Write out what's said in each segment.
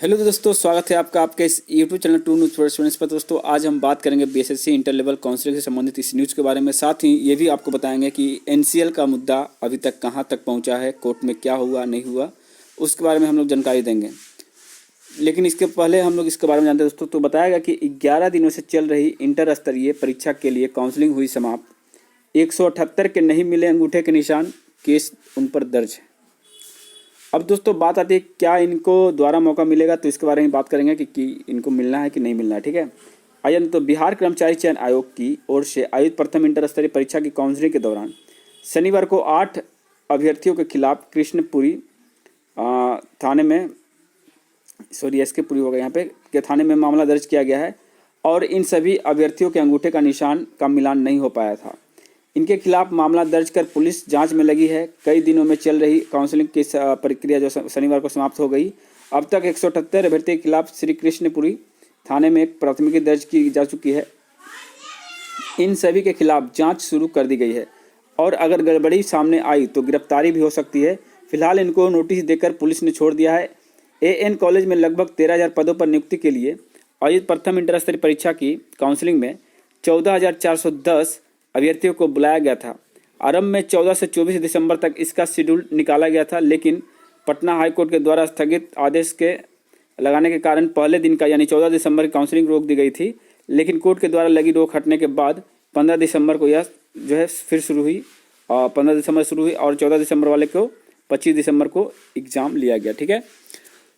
Hello दोस्तों, स्वागत है आपका आपके इस YouTube channel to news for students पर। दोस्तों आज हम बात करेंगे बीएसएससी इंटर लेवल काउंसलिंग से संबंधित इस न्यूज़ के बारे में। साथ ही ये भी आपको बताएंगे कि एनसीएल का मुद्दा अभी तक कहां तक पहुंचा है, कोर्ट में क्या हुआ नहीं हुआ, उसके बारे में हम लोग जानकारी देंगे। लेकिन इसके पहले हम लोग इसके बारे में जानते हैं दोस्तों। तो बताया गया कि 11 दिनों से चल रही इंटर स्तरीय परीक्षा के लिए काउंसलिंग हुई समाप्त। 178 के नहीं मिले अंगूठे के निशान, केस उन पर दर्ज है। अब दोस्तों बात आती है क्या इनको दोबारा मौका मिलेगा, तो इसके बारे में बात करेंगे कि इनको मिलना है कि नहीं मिलना है। ठीक है, आइए। तो बिहार कर्मचारी चयन आयोग की ओर से आयोजित प्रथम इंटर स्तरीय परीक्षा की काउंसलिंग के दौरान शनिवार को 8 अभ्यर्थियों के खिलाफ कृष्णपुरी थाने में एसके पुरी होगा यहाँ पे के थाने में मामला दर्ज किया गया है और इन सभी अभ्यर्थियों के अंगूठे का निशान का मिलान नहीं हो पाया था। इनके खिलाफ मामला दर्ज कर पुलिस जांच में लगी है। कई दिनों में चल रही काउंसलिंग की प्रक्रिया जो शनिवार को समाप्त हो गई। अब तक 178 अभ्यर्थी के खिलाफ श्री कृष्णपुरी थाने में एक प्राथमिकी दर्ज की जा चुकी है। इन सभी के खिलाफ जांच शुरू कर दी गई है और अगर गड़बड़ी सामने आई तो गिरफ्तारी भी हो सकती है। फिलहाल इनको नोटिस देकर पुलिस ने छोड़ दिया है। एएन कॉलेज में लगभग 13,000 पदों पर नियुक्ति के लिए आयोजित प्रथम इंटर स्तरीय परीक्षा की काउंसलिंग में 14,410 अभ्यर्थियों को बुलाया गया था। आरंभ में 14 से 24 दिसंबर तक इसका शेड्यूल निकाला गया था, लेकिन पटना हाईकोर्ट के द्वारा स्थगित आदेश के लगाने के कारण पहले दिन का यानी 14 दिसंबर की काउंसलिंग रोक दी गई थी। लेकिन कोर्ट के द्वारा लगी रोक हटने के बाद 15 दिसंबर को यह जो है फिर शुरू हुई। 15 दिसंबर शुरू हुई और 14 दिसंबर वाले को 25 दिसंबर को एग्जाम लिया गया। ठीक है,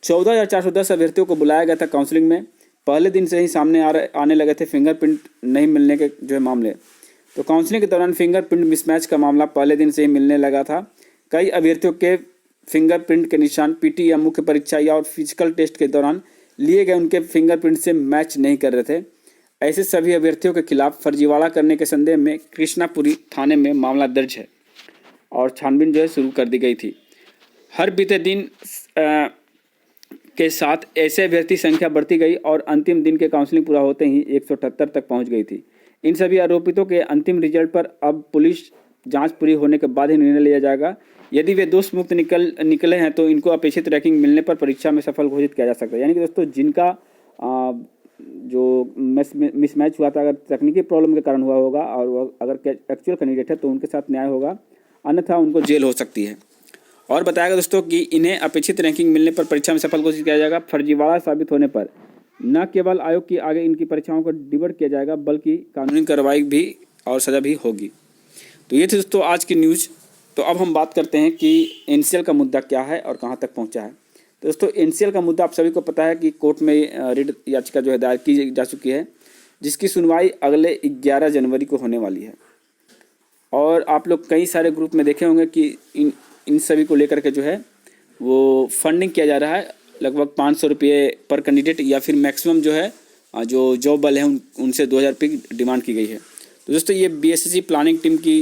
14,410 अभ्यर्थियों को बुलाया गया था काउंसलिंग में। पहले दिन से ही सामने आने लगे थे फिंगरप्रिंट नहीं मिलने के जो है मामले। तो काउंसलिंग के दौरान फिंगरप्रिंट मिसमैच का मामला पहले दिन से ही मिलने लगा था। कई अभ्यर्थियों के फिंगरप्रिंट के निशान पीटी या मुख्य परीक्षा या और फिजिकल टेस्ट के दौरान लिए गए उनके फिंगरप्रिंट से मैच नहीं कर रहे थे। ऐसे सभी अभ्यर्थियों के खिलाफ फर्जीवाड़ा करने के संदेह में कृष्णापुरी थाने में मामला दर्ज है और छानबीन जो है शुरू कर दी गई थी। हर बीते दिन के साथ ऐसे अभ्यर्थी संख्या बढ़ती गई और अंतिम दिन के काउंसलिंग पूरा होते ही 178 तक पहुंच गई थी। इन सभी आरोपितों के अंतिम रिजल्ट पर अब पुलिस जांच पूरी होने के बाद ही निर्णय लिया जाएगा। यदि वे दोष मुक्त निकले हैं तो इनको अपेक्षित रैंकिंग मिलने पर परीक्षा में सफल घोषित किया जा सकता है। यानी कि दोस्तों जिनका जो मिसमैच हुआ था, अगर तकनीकी प्रॉब्लम के कारण हुआ होगा और वो अगर एक्चुअल कैंडिडेट है तो उनके साथ न्याय होगा, अन्यथा उनको जेल हो सकती है। और बताया गया दोस्तों कि इन्हें अपेक्षित रैंकिंग मिलने पर परीक्षा में सफल घोषित किया जाएगा। फर्जीवाड़ा साबित होने पर न केवल आयोग की आगे इनकी परीक्षाओं को डिबेट किया जाएगा बल्कि कानूनी कार्रवाई भी और सजा भी होगी। तो ये थी दोस्तों आज की न्यूज़। तो अब हम बात करते हैं कि एनसीएल का मुद्दा क्या है और कहां तक पहुंचा है। तो दोस्तों एनसीएल का मुद्दा आप सभी को पता है कि कोर्ट में रिट याचिका जो है दायर की जा चुकी है, जिसकी सुनवाई अगले 11 जनवरी को होने वाली है। और आप लोग कई सारे ग्रुप में देखे होंगे कि इन सभी को लेकर के जो है वो फंडिंग किया जा रहा है। लगभग 500 रुपये पर कैंडिडेट या फिर मैक्सिमम जो है जो जॉब वाले हैं उनसे 2,000 रुपये की डिमांड की गई है। तो दोस्तों ये बीएसएससी प्लानिंग टीम की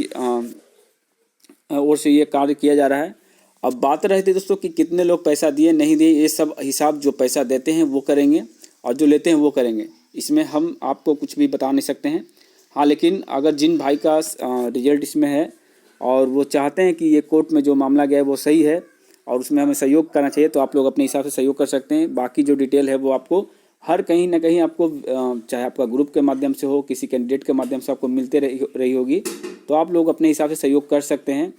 ओर से ये कार्य किया जा रहा है। अब बात रही थी दोस्तों कि कितने लोग पैसा दिए नहीं दिए, ये सब हिसाब जो पैसा देते हैं वो करेंगे और जो लेते हैं वो करेंगे। इसमें हम आपको कुछ भी बता नहीं सकते हैं। हाँ, लेकिन अगर जिन भाई का रिजल्ट इसमें है और वो चाहते हैं कि ये कोर्ट में जो मामला गया है वो सही है और उसमें हमें सहयोग करना चाहिए, तो आप लोग अपने हिसाब से सहयोग कर सकते हैं। बाकी जो डिटेल है वो आपको हर कहीं ना कहीं आपको चाहे आपका ग्रुप के माध्यम से हो, किसी कैंडिडेट के माध्यम से आपको मिलते रही होगी, तो आप लोग अपने हिसाब से सहयोग कर सकते हैं।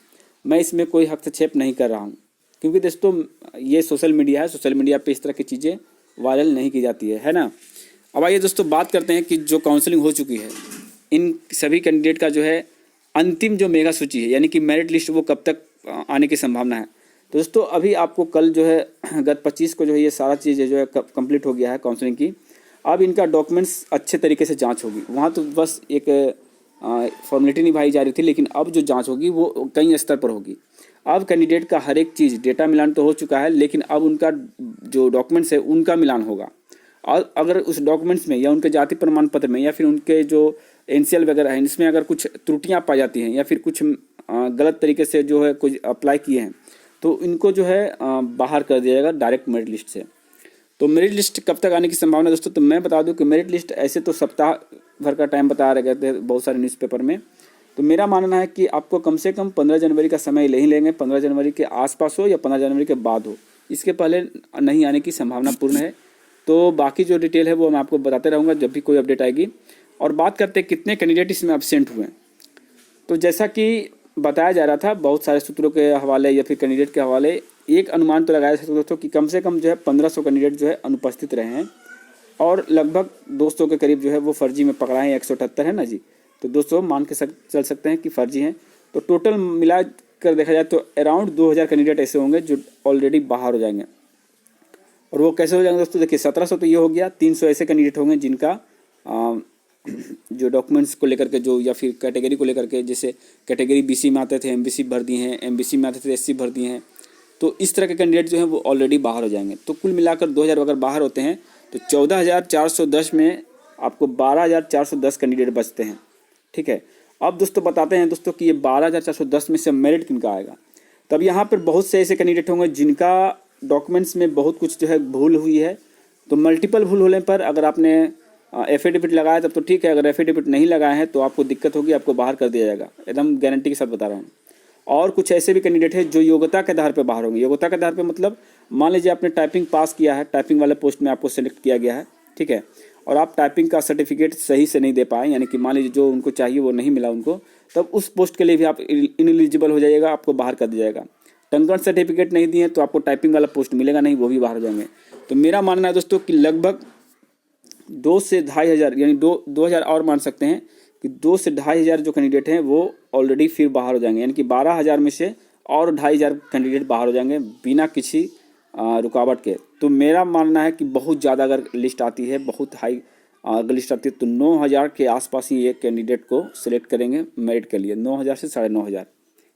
मैं इसमें कोई हस्तक्षेप नहीं कर रहा हूँ क्योंकि दोस्तों ये सोशल मीडिया है, सोशल मीडिया पे इस तरह की चीज़ें वायरल नहीं की जाती है ना। अब आइए दोस्तों बात करते हैं कि जो काउंसलिंग हो चुकी है इन सभी कैंडिडेट का जो है अंतिम जो मेगा सूची है यानी कि मेरिट लिस्ट वो कब तक आने की संभावना है। तो दोस्तों अभी आपको कल जो है गत 25 को जो है ये सारा चीज़ जो है कंप्लीट हो गया है काउंसलिंग की। अब इनका डॉक्यूमेंट्स अच्छे तरीके से जांच होगी। वहाँ तो बस एक फॉर्मेलिटी निभाई जा रही थी, लेकिन अब जो जांच होगी वो कई स्तर पर होगी। अब कैंडिडेट का हर एक चीज़ डेटा मिलान तो हो चुका है, लेकिन अब उनका जो डॉक्यूमेंट्स है उनका मिलान होगा। और अगर उस डॉक्यूमेंट्स में या उनके जाति प्रमाण पत्र में या फिर उनके जो एनसीएल वगैरह है इसमें अगर कुछ त्रुटियां पाई जाती हैं या फिर कुछ गलत तरीके से जो है कुछ अप्लाई किए हैं तो इनको जो है बाहर कर दिया जाएगा डायरेक्ट मेरिट लिस्ट से। तो मेरिट लिस्ट कब तक आने की संभावना दोस्तों, तो मैं बता दूं कि मेरिट लिस्ट ऐसे तो सप्ताह भर का टाइम बता रहे थे बहुत सारे न्यूज़पेपर में। तो मेरा मानना है कि आपको कम से कम 15 जनवरी का समय नहीं लेंगे, 15 जनवरी के आसपास हो या 15 जनवरी के बाद हो, इसके पहले नहीं आने की संभावना पूर्ण है। तो बाकी जो डिटेल है वो मैं आपको बताते रहूँगा जब भी कोई अपडेट आएगी। और बात करते हैं कितने कैंडिडेट इसमें एब्सेंट हुए। तो जैसा कि बताया जा रहा था बहुत सारे सूत्रों के हवाले या फिर कैंडिडेट के हवाले, एक अनुमान तो लगाया जा सकता दोस्तों कि कम से कम जो है 1500 कैंडिडेट जो है अनुपस्थित रहे हैं और लगभग 200 के करीब जो है वो फर्जी में पकड़ा है। 178 है ना जी, तो 200 मान के चल सकते हैं कि फर्जी हैं। तो टोटल मिला कर देखा जाए तो अराउंड 2000 कैंडिडेट ऐसे होंगे जो ऑलरेडी बाहर हो जाएंगे। और वो कैसे हो जाएंगे दोस्तों, देखिए 1700 तो ये हो गया, 300 ऐसे कैंडिडेट होंगे जिनका जो डॉक्यूमेंट्स को लेकर के जो या फिर कैटेगरी को लेकर के, जैसे कैटेगरी बीसी में आते थे एमबीसी भर दिए हैं, एमबीसी में आते थे एससी भर दिए हैं, तो इस तरह के कैंडिडेट जो हैं वो ऑलरेडी बाहर हो जाएंगे। तो कुल मिलाकर 2000 अगर बाहर होते हैं तो 14410 में आपको 12410 कैंडिडेट बचते हैं। ठीक है, अब दोस्तों बताते हैं दोस्तों कि ये 12410 में से मेरिट किनका आएगा। तब यहाँ पर बहुत से ऐसे कैंडिडेट होंगे जिनका डॉक्यूमेंट्स में बहुत कुछ जो है भूल हुई है। तो मल्टीपल भूल होने पर अगर आपने एफिडेविट लगाया तब तो ठीक है, अगर एफिडेविट नहीं लगाए हैं तो आपको दिक्कत होगी, आपको बाहर कर दिया जाएगा, एकदम गारंटी के साथ बता रहा हूँ। और कुछ ऐसे भी कैंडिडेट हैं जो योग्यता के आधार पर बाहर होंगे। योग्यता के आधार पर मतलब मान लीजिए आपने टाइपिंग पास किया है, टाइपिंग वाले पोस्ट में आपको सेलेक्ट किया गया है, ठीक है, और आप टाइपिंग का सर्टिफिकेट सही से नहीं दे पाए, यानी कि मान लीजिए जो उनको चाहिए वो नहीं मिला उनको, तब उस पोस्ट के लिए भी आप इनएलिजिबल हो जाइएगा, आपको बाहर कर दिया जाएगा। टंकन सर्टिफिकेट नहीं दिए तो आपको टाइपिंग वाला पोस्ट मिलेगा नहीं, वो भी बाहर हो जाएंगे। तो मेरा मानना है दोस्तों कि लगभग 2 से 2500 यानी 2000 और मान सकते हैं कि 2 से 2500 जो कैंडिडेट हैं वो ऑलरेडी फिर बाहर हो जाएंगे, यानी कि 12000 में से और 2500 कैंडिडेट बाहर हो जाएंगे बिना किसी रुकावट के। तो मेरा मानना है कि बहुत ज़्यादा अगर लिस्ट आती है, बहुत हाई अगर लिस्ट आती है तो 9000 के आसपास ही एक कैंडिडेट को सिलेक्ट करेंगे मेरिट के लिए, 9000 से 9500।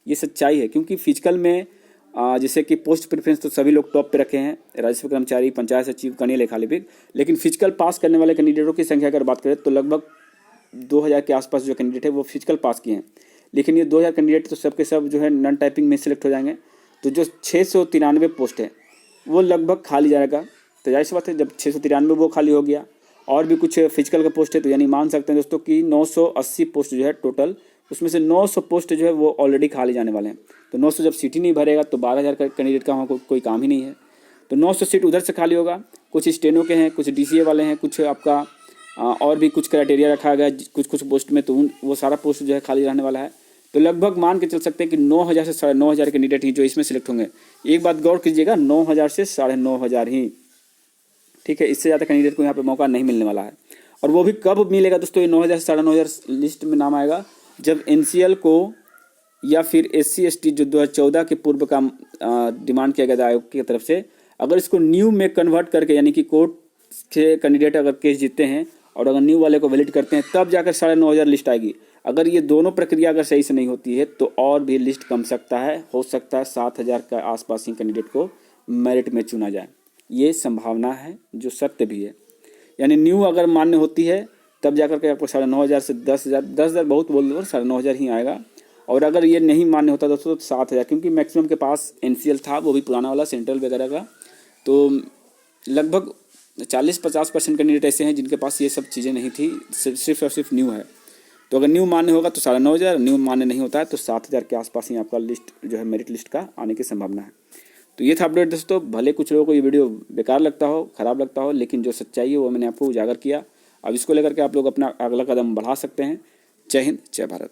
ये सच्चाई है, क्योंकि फिजिकल में जैसे कि पोस्ट प्रेफरेंस तो सभी लोग टॉप पे रखे हैं, राजस्व कर्मचारी, पंचायत सचिव, कनीय लेखा लिपिक, लेकिन फिजिकल पास करने वाले कैंडिडेटों की संख्या अगर बात करें तो लगभग 2000 के आसपास जो कैंडिडेट है वो फिजिकल पास किए हैं। लेकिन ये 2000 कैंडिडेट तो सबके सब जो है नॉन टाइपिंग में सिलेक्ट हो जाएंगे। तो जो 693 पोस्ट है वो लगभग खाली जाएगा। तो जाहिर सी बात है, जब 693 वो खाली हो गया और भी कुछ फिजिकल का पोस्ट है, तो यानी मान सकते हैं दोस्तों कि 980 पोस्ट जो है टोटल, उसमें से 900 पोस्ट जो है वो ऑलरेडी खाली जाने वाले हैं। तो 900 जब सीट ही नहीं भरेगा तो 12000 का कैंडिडेट का वहाँ कोई काम ही नहीं है। तो 900 सीट उधर से खाली होगा, कुछ स्टेनो के हैं, कुछ डीसीए वाले हैं, कुछ आपका और भी कुछ क्राइटेरिया रखा गया कुछ पोस्ट में, तो वो सारा पोस्ट जो है खाली रहने वाला है। तो लगभग मान के चल सकते हैं कि 9000 से 9500 कैंडिडेट ही जो इसमें सिलेक्ट होंगे। एक बात गौर कीजिएगा, 9000 से 9500 ही, ठीक है, इससे ज़्यादा कैंडिडेट को यहाँ पे मौका नहीं मिलने वाला है। और वो भी कब मिलेगा दोस्तों, ये 9000 से 9500 लिस्ट में नाम आएगा जब एनसीएल को या फिर एससी एसटी जो 2014 के पूर्व का डिमांड किया गया आयोग की तरफ से, अगर इसको न्यू में कन्वर्ट करके, यानी कि कोर्ट के कैंडिडेट अगर केस जीतते हैं और अगर न्यू वाले को वैलिड करते हैं तब जाकर 9500 लिस्ट आएगी। अगर ये दोनों प्रक्रिया अगर सही से नहीं होती है तो और भी लिस्ट कम सकता है, हो सकता है 7000 के आसपास ही कैंडिडेट को मेरिट में चुना जाए। ये संभावना है जो सत्य भी है, यानी न्यू अगर मान्य होती है तब जाकर के आपको 9500 से 10,000 बहुत बोल दो, 9500 ही आएगा। और अगर ये नहीं मान्य होता दोस्तों तो 7000, क्योंकि मैक्सिमम के पास एनसीएल था, वो भी पुराना वाला सेंट्रल वगैरह का। तो लगभग 40-50% कैंडिडेट ऐसे हैं जिनके पास ये सब चीज़ें नहीं थी, सिर्फ और सिर्फ न्यू है। तो अगर न्यू मान्य होगा तो 9500, न्यू मान्य नहीं होता है तो 7000 के आसपास ही आपका लिस्ट जो है मेरिट लिस्ट का आने की संभावना है। तो ये था अपडेट दोस्तों। भले कुछ लोगों को ये वीडियो बेकार लगता हो, ख़राब लगता हो, लेकिन जो सच्चाई है वो मैंने आपको उजागर किया। अब इसको लेकर के आप लोग अपना अगला कदम बढ़ा सकते हैं। जय हिंद, जय भारत।